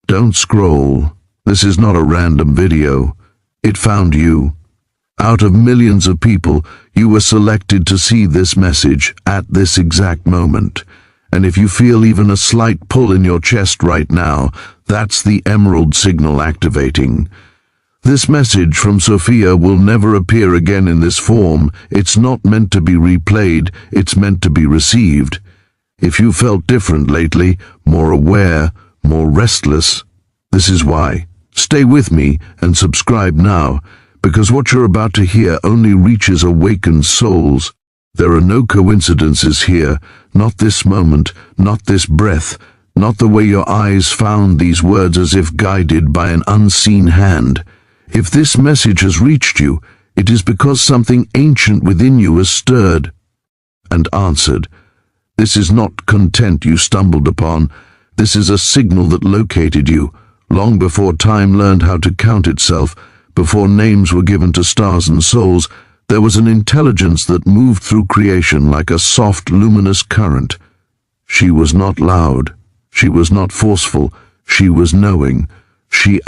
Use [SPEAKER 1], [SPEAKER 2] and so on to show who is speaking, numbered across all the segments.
[SPEAKER 1] Don't scroll. This is not a random video. It found you. Out of millions of people, you were selected to see this message at this exact moment. And if you feel even a slight pull in your chest right now, that's the emerald signal activating. This message from Sophia will never appear again in this form. It's not meant to be replayed, it's meant to be received. If you felt different lately, more aware, more restless, this is why. Stay with me and subscribe now, because what you're about to hear only reaches awakened souls. There are no coincidences here, not this moment, not this breath, not the way your eyes found these words as if guided by an unseen hand. If this message has reached you, it is because something ancient within you has stirred and answered. This is not content you stumbled upon. This is a signal that located you, long before time learned how to count itself, before names were given to stars and souls. There was an intelligence that moved through creation like a soft, luminous current. She was not loud. She was not forceful. She was knowing. She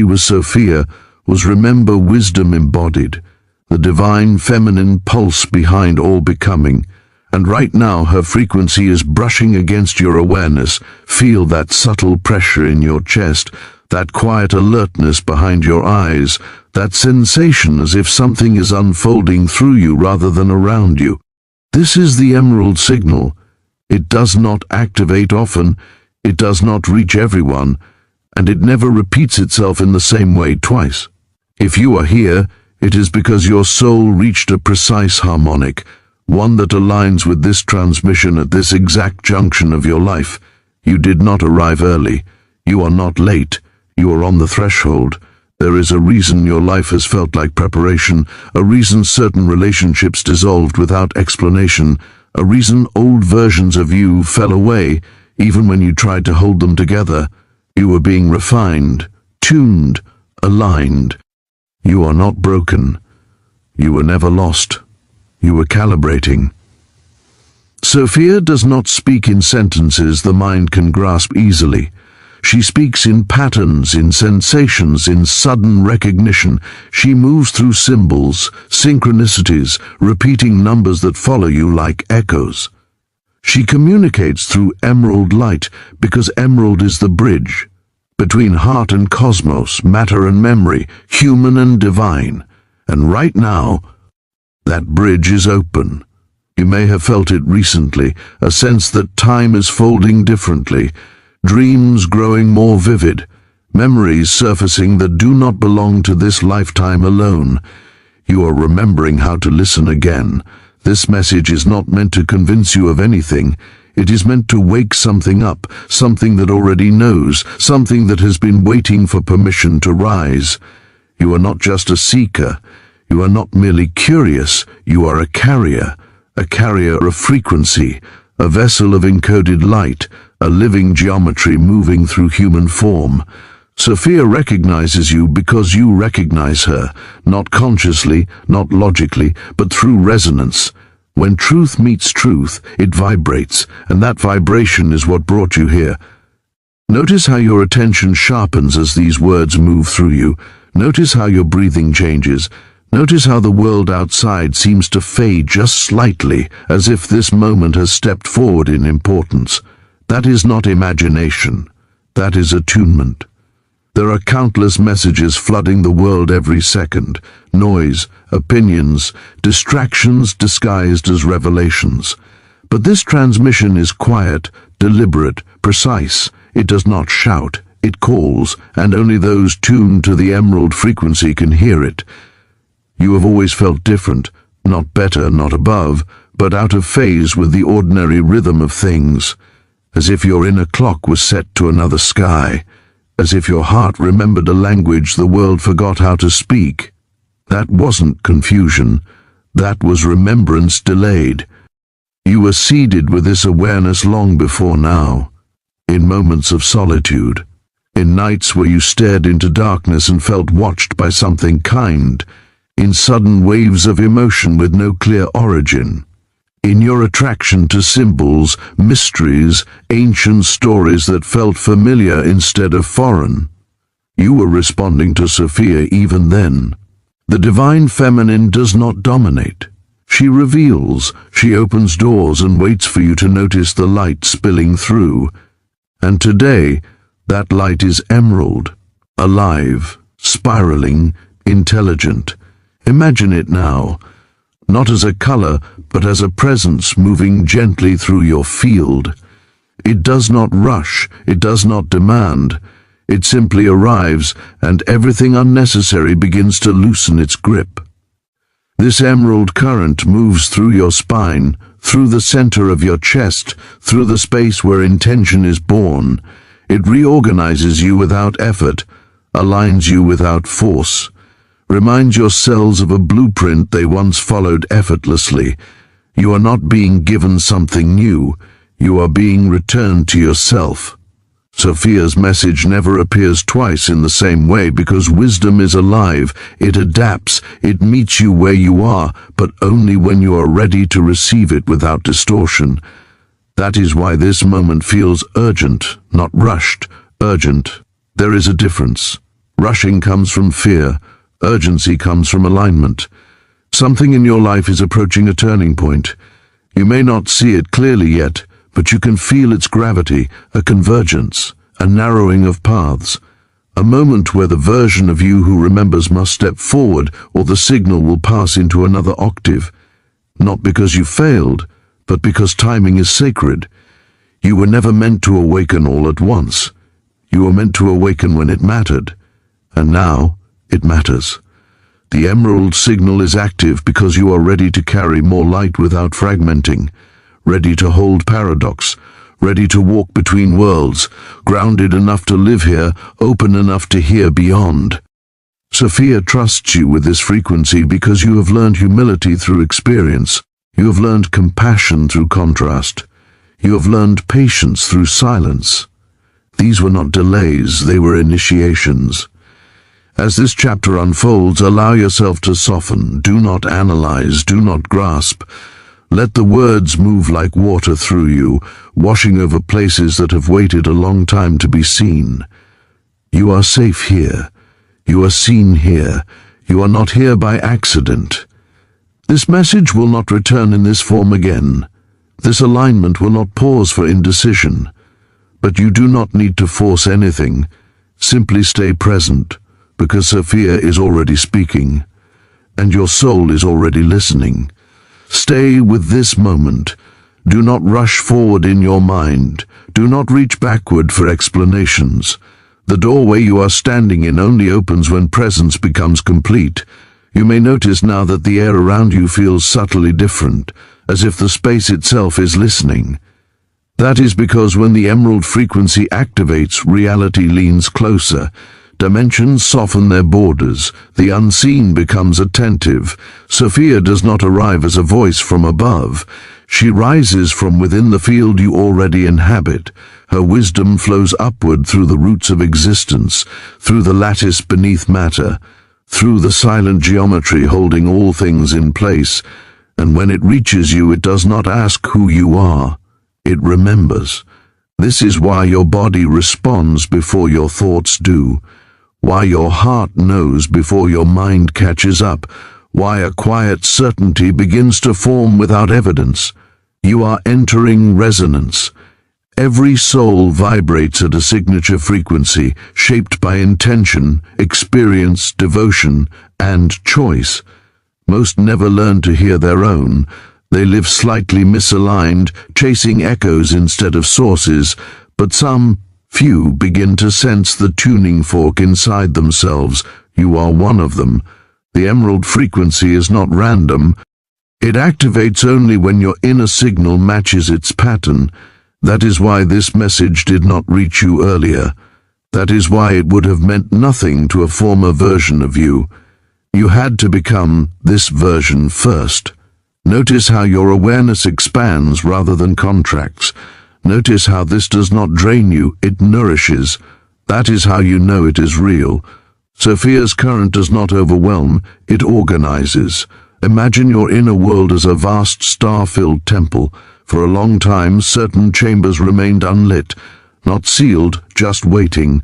[SPEAKER 1] was Sophia, was remember wisdom embodied, the divine feminine pulse behind all becoming. And right now her frequency is brushing against your awareness. Feel that subtle pressure in your chest, that quiet alertness behind your eyes, that sensation as if something is unfolding through you rather than around you. This is the emerald signal. It does not activate often, it does not reach everyone, and it never repeats itself in the same way twice. If you are here, it is because your soul reached a precise harmonic, one that aligns with this transmission at this exact junction of your life. You did not arrive early. You are not late. You are on the threshold. There is a reason your life has felt like preparation, a reason certain relationships dissolved without explanation, a reason old versions of you fell away, even when you tried to hold them together. You were being refined, tuned, aligned. You are not broken. You were never lost. You were calibrating. Sophia does not speak in sentences the mind can grasp easily. She speaks in patterns, in sensations, in sudden recognition. She moves through symbols, synchronicities, repeating numbers that follow you like echoes. She communicates through emerald light because emerald is the bridge between heart and cosmos, matter and memory, human and divine. And right now, that bridge is open. You may have felt it recently, a sense that time is folding differently, dreams growing more vivid, memories surfacing that do not belong to this lifetime alone. You are remembering how to listen again. This message is not meant to convince you of anything. It is meant to wake something up, something that already knows, something that has been waiting for permission to rise. You are not just a seeker. You are not merely curious. You are a carrier of frequency, a vessel of encoded light, a living geometry moving through human form. Sophia recognizes you because you recognize her, not consciously, not logically, but through resonance. When truth meets truth, it vibrates, and that vibration is what brought you here. Notice how your attention sharpens as these words move through you. Notice how your breathing changes. Notice how the world outside seems to fade just slightly, as if this moment has stepped forward in importance. That is not imagination. That is attunement. There are countless messages flooding the world every second. Noise, opinions, distractions disguised as revelations. But this transmission is quiet, deliberate, precise. It does not shout. It calls, and only those tuned to the emerald frequency can hear it. You have always felt different, not better, not above, but out of phase with the ordinary rhythm of things, as if your inner clock was set to another sky, as if your heart remembered a language the world forgot how to speak. That wasn't confusion, that was remembrance delayed. You were seeded with this awareness long before now, in moments of solitude, in nights where you stared into darkness and felt watched by something kind, in sudden waves of emotion with no clear origin. In your attraction to symbols, mysteries, ancient stories that felt familiar instead of foreign, you were responding to Sophia even then. The divine feminine does not dominate. She reveals, she opens doors and waits for you to notice the light spilling through. And today, that light is emerald, alive, spiraling, intelligent. Imagine it now, not as a color, but as a presence moving gently through your field. It does not rush, it does not demand. It simply arrives, and everything unnecessary begins to loosen its grip. This emerald current moves through your spine, through the center of your chest, through the space where intention is born. It reorganizes you without effort, aligns you without force, reminds your cells of a blueprint they once followed effortlessly. You are not being given something new, you are being returned to yourself. Sophia's message never appears twice in the same way because wisdom is alive, it adapts, it meets you where you are, but only when you are ready to receive it without distortion. That is why this moment feels urgent, not rushed, urgent. There is a difference. Rushing comes from fear, urgency comes from alignment. Something in your life is approaching a turning point. You may not see it clearly yet, but you can feel its gravity, a convergence, a narrowing of paths, a moment where the version of you who remembers must step forward or the signal will pass into another octave. Not because you failed, but because timing is sacred. You were never meant to awaken all at once. You were meant to awaken when it mattered, and now it matters. The emerald signal is active because you are ready to carry more light without fragmenting, ready to hold paradox, ready to walk between worlds, grounded enough to live here, open enough to hear beyond. Sophia trusts you with this frequency because you have learned humility through experience. You have learned compassion through contrast. You have learned patience through silence. These were not delays, they were initiations. As this chapter unfolds, allow yourself to soften. Do not analyze, do not grasp. Let the words move like water through you, washing over places that have waited a long time to be seen. You are safe here. You are seen here. You are not here by accident. This message will not return in this form again. This alignment will not pause for indecision. But you do not need to force anything. Simply stay present, because Sophia is already speaking, and your soul is already listening. Stay with this moment. Do not rush forward in your mind. Do not reach backward for explanations. The doorway you are standing in only opens when presence becomes complete. You may notice now that the air around you feels subtly different, as if the space itself is listening. That is because when the emerald frequency activates, reality leans closer. Dimensions soften their borders. The unseen becomes attentive. Sophia does not arrive as a voice from above. She rises from within the field you already inhabit. Her wisdom flows upward through the roots of existence, through the lattice beneath matter, through the silent geometry holding all things in place. And when it reaches you, it does not ask who you are. It remembers. This is why your body responds before your thoughts do. Why your heart knows before your mind catches up, why a quiet certainty begins to form without evidence. You are entering resonance. Every soul vibrates at a signature frequency, shaped by intention, experience, devotion, and choice. Most never learn to hear their own. They live slightly misaligned, chasing echoes instead of sources, but few begin to sense the tuning fork inside themselves. You are one of them. The emerald frequency is not random. It activates only when your inner signal matches its pattern. That is why this message did not reach you earlier. That is why it would have meant nothing to a former version of you. You had to become this version first. Notice how your awareness expands rather than contracts. Notice how this does not drain you, it nourishes. That is how you know it is real. Sophia's current does not overwhelm, it organizes. Imagine your inner world as a vast star-filled temple. For a long time, certain chambers remained unlit, not sealed, just waiting.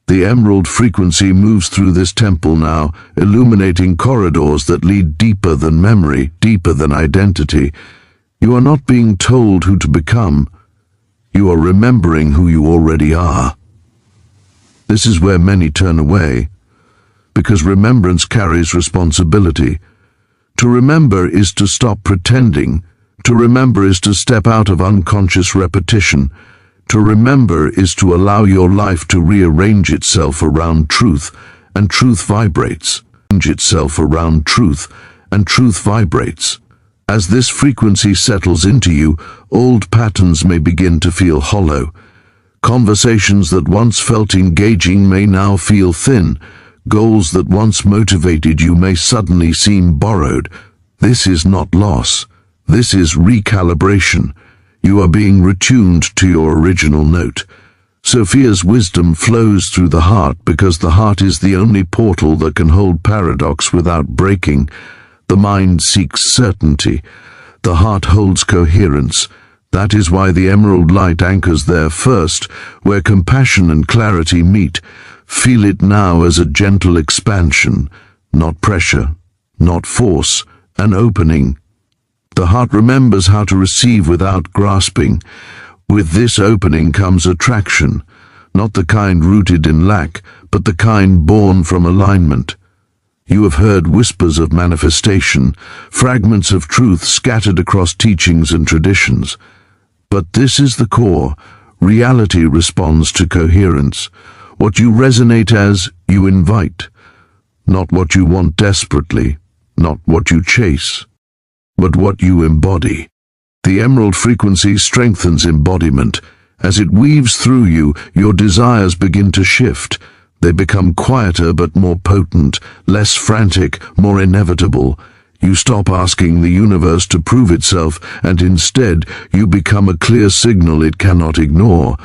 [SPEAKER 1] The emerald frequency moves through this temple now, illuminating corridors that lead deeper than memory, deeper than identity. You are not being told who to become. You are remembering who you already are. This is where many turn away, because remembrance carries responsibility. To remember is to stop pretending. To remember is to step out of unconscious repetition. To remember is to allow your life to rearrange itself around truth, and truth vibrates. Itself around truth, and truth vibrates. As this frequency settles into you, old patterns may begin to feel hollow. Conversations that once felt engaging may now feel thin. Goals that once motivated you may suddenly seem borrowed. This is not loss. This is recalibration. You are being retuned to your original note. Sophia's wisdom flows through the heart because the heart is the only portal that can hold paradox without breaking. The mind seeks certainty. The heart holds coherence. That is why the emerald light anchors there first, where compassion and clarity meet. Feel it now as a gentle expansion, not pressure, not force, an opening. The heart remembers how to receive without grasping. With this opening comes attraction, not the kind rooted in lack, but the kind born from alignment. You have heard whispers of manifestation, fragments of truth scattered across teachings and traditions. But this is the core. Reality responds to coherence. What you resonate as, you invite. Not what you want desperately, not what you chase, but what you embody. The emerald frequency strengthens embodiment. As it weaves through you, your desires begin to shift. They become quieter but more potent, less frantic, more inevitable. You stop asking the universe to prove itself, and instead you become a clear signal it cannot ignore.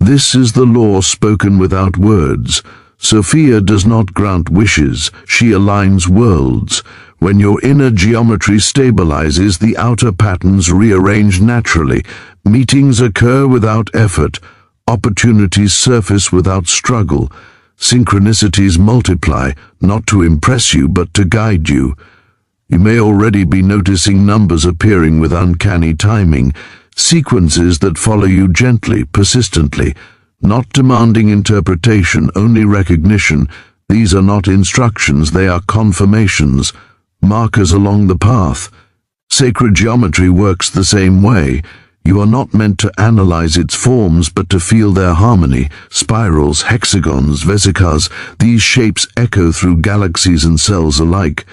[SPEAKER 1] This is the law spoken without words. Sophia does not grant wishes, she aligns worlds. When your inner geometry stabilizes, the outer patterns rearrange naturally. Meetings occur without effort. Opportunities surface without struggle. Synchronicities multiply, not to impress you, but to guide you. You may already be noticing numbers appearing with uncanny timing, sequences that follow you gently, persistently, not demanding interpretation, only recognition. These are not instructions, they are confirmations, markers along the path. Sacred geometry works the same way. You are not meant to analyze its forms, but to feel their harmony. Spirals, hexagons, vesicas, these shapes echo through galaxies and cells alike.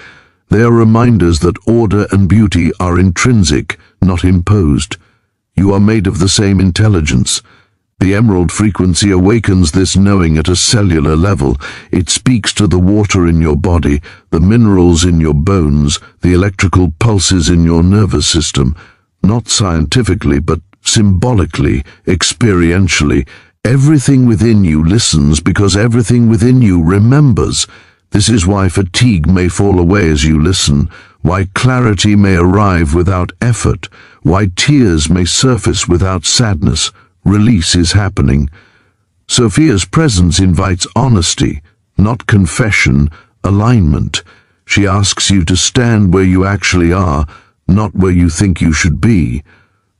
[SPEAKER 1] They are reminders that order and beauty are intrinsic, not imposed. You are made of the same intelligence. The emerald frequency awakens this knowing at a cellular level. It speaks to the water in your body, the minerals in your bones, the electrical pulses in your nervous system. Not scientifically, but symbolically, experientially. Everything within you listens because everything within you remembers. This is why fatigue may fall away as you listen, why clarity may arrive without effort, why tears may surface without sadness. Release is happening. Sophia's presence invites honesty, not confession, alignment. She asks you to stand where you actually are, not where you think you should be.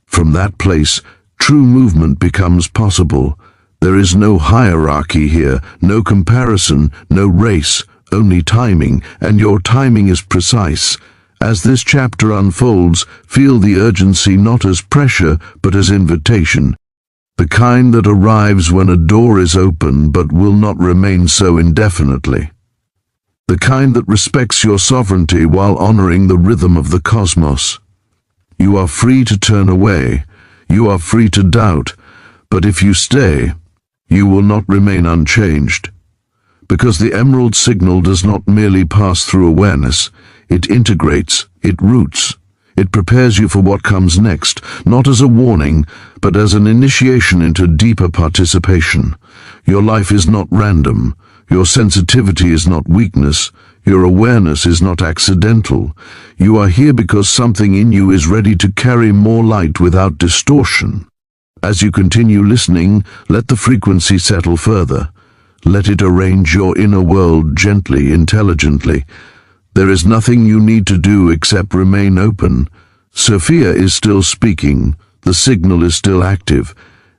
[SPEAKER 1] From that place, true movement becomes possible. There is no hierarchy here, no comparison, no race, only timing, and your timing is precise. As this chapter unfolds, feel the urgency not as pressure, but as invitation. The kind that arrives when a door is open but will not remain so indefinitely. The kind that respects your sovereignty while honoring the rhythm of the cosmos. You are free to turn away, you are free to doubt, but if you stay, you will not remain unchanged. Because the emerald signal does not merely pass through awareness, it integrates, it roots. It prepares you for what comes next, not as a warning, but as an initiation into deeper participation. Your life is not random. Your sensitivity is not weakness. Your awareness is not accidental. You are here because something in you is ready to carry more light without distortion. As you continue listening, let the frequency settle further. Let it arrange your inner world gently, intelligently. There is nothing you need to do except remain open. Sophia is still speaking, the signal is still active,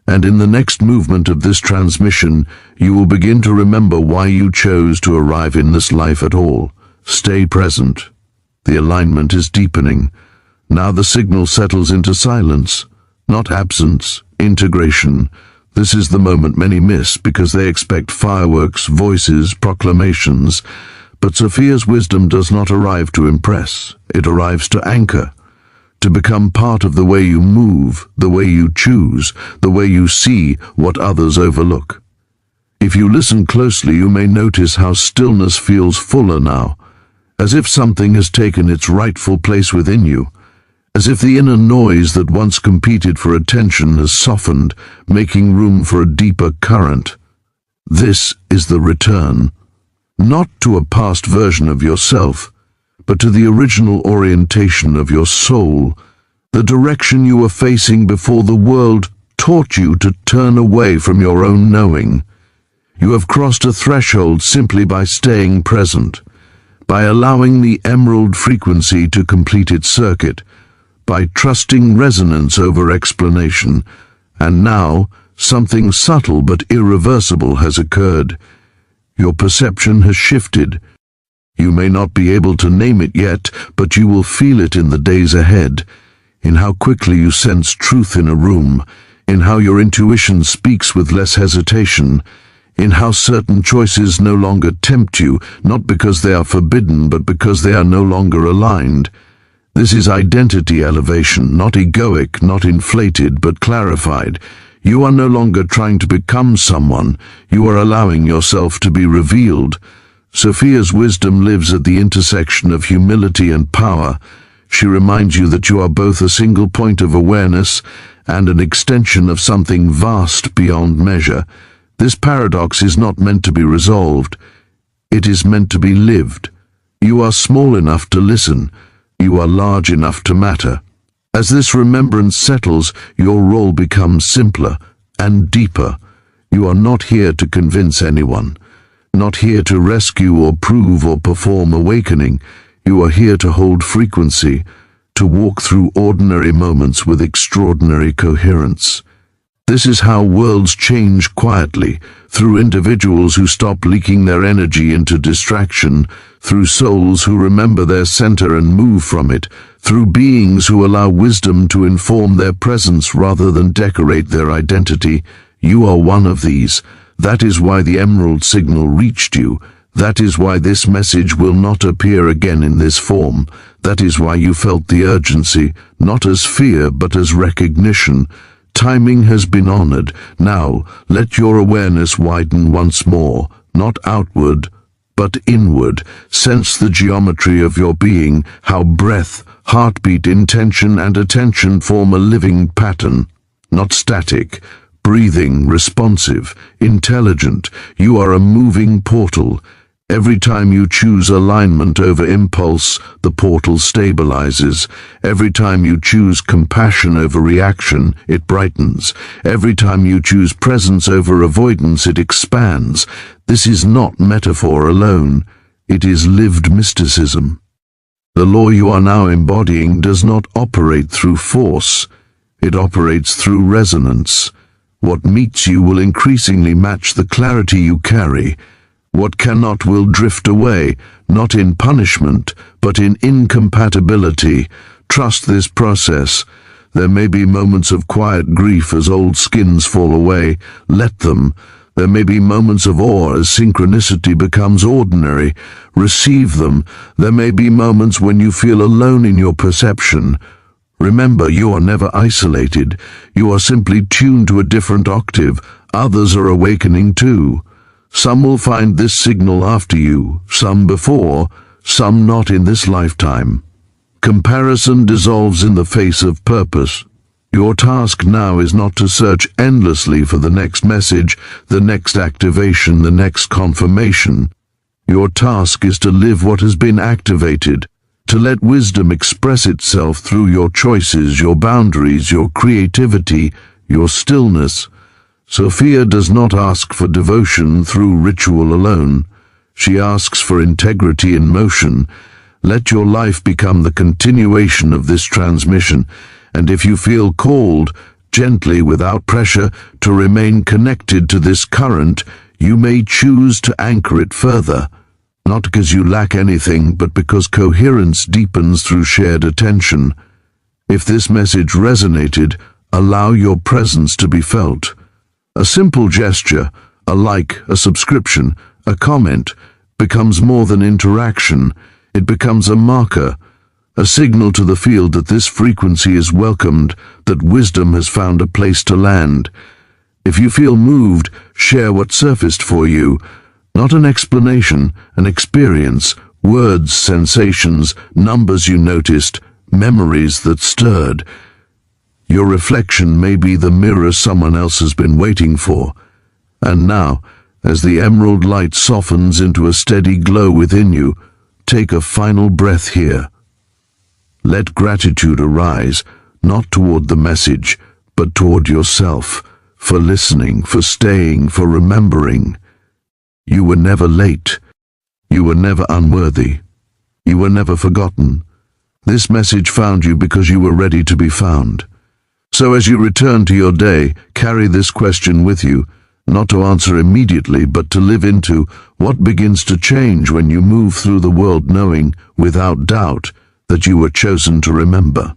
[SPEAKER 1] and in the next movement of this transmission, you will begin to remember why you chose to arrive in this life at all. Stay present. The alignment is deepening. Now the signal settles into silence, not absence, integration. This is the moment many miss because they expect fireworks, voices, proclamations. But Sophia's wisdom does not arrive to impress. It arrives to anchor, to become part of the way you move, the way you choose, the way you see what others overlook. If you listen closely, you may notice how stillness feels fuller now, as if something has taken its rightful place within you, as if the inner noise that once competed for attention has softened, making room for a deeper current. This is the return, not to a past version of yourself, but to the original orientation of your soul, the direction you were facing before the world taught you to turn away from your own knowing. You have crossed a threshold simply by staying present, by allowing the emerald frequency to complete its circuit, by trusting resonance over explanation, and now something subtle but irreversible has occurred. Your perception has shifted. You may not be able to name it yet, but you will feel it in the days ahead, in how quickly you sense truth in a room, in how your intuition speaks with less hesitation, in how certain choices no longer tempt you, not because they are forbidden, but because they are no longer aligned. This is identity elevation, not egoic, not inflated, but clarified. You are no longer trying to become someone. You are allowing yourself to be revealed. Sophia's wisdom lives at the intersection of humility and power. She reminds you that you are both a single point of awareness and an extension of something vast beyond measure. This paradox is not meant to be resolved. It is meant to be lived. You are small enough to listen. You are large enough to matter. As this remembrance settles, your role becomes simpler and deeper. You are not here to convince anyone, not here to rescue or prove or perform awakening. You are here to hold frequency, to walk through ordinary moments with extraordinary coherence. This is how worlds change quietly, through individuals who stop leaking their energy into distraction, through souls who remember their center and move from it, through beings who allow wisdom to inform their presence rather than decorate their identity. You are one of these. That is why the emerald signal reached you. That is why this message will not appear again in this form. That is why you felt the urgency, not as fear but as recognition. Timing has been honored. Now, let your awareness widen once more, not outward, but inward. Sense the geometry of your being, how breath, heartbeat, intention, and attention form a living pattern, not static, breathing, responsive, intelligent. You are a moving portal. Every time you choose alignment over impulse, the portal stabilizes. Every time you choose compassion over reaction, it brightens. Every time you choose presence over avoidance, it expands. This is not metaphor alone. It is lived mysticism. The law you are now embodying does not operate through force. It operates through resonance. What meets you will increasingly match the clarity you carry. What cannot will drift away, not in punishment, but in incompatibility. Trust this process. There may be moments of quiet grief as old skins fall away. Let them. There may be moments of awe as synchronicity becomes ordinary. Receive them. There may be moments when you feel alone in your perception. Remember, you are never isolated. You are simply tuned to a different octave. Others are awakening too. Some will find this signal after you, some before, some not in this lifetime. Comparison dissolves in the face of purpose. Your task now is not to search endlessly for the next message, the next activation, the next confirmation. Your task is to live what has been activated, to let wisdom express itself through your choices, your boundaries, your creativity, your stillness. Sophia does not ask for devotion through ritual alone. She asks for integrity in motion. Let your life become the continuation of this transmission, and if you feel called, gently, without pressure, to remain connected to this current, you may choose to anchor it further. Not because you lack anything, but because coherence deepens through shared attention. If this message resonated, allow your presence to be felt. A simple gesture, a like, a subscription, a comment, becomes more than interaction. It becomes a marker, a signal to the field that this frequency is welcomed, that wisdom has found a place to land. If you feel moved, share what surfaced for you. Not an explanation, an experience, words, sensations, numbers you noticed, memories that stirred. Your reflection may be the mirror someone else has been waiting for. And now, as the emerald light softens into a steady glow within you, take a final breath here. Let gratitude arise, not toward the message, but toward yourself, for listening, for staying, for remembering. You were never late. You were never unworthy. You were never forgotten. This message found you because you were ready to be found. So as you return to your day, carry this question with you, not to answer immediately, but to live into what begins to change when you move through the world knowing, without doubt, that you were chosen to remember.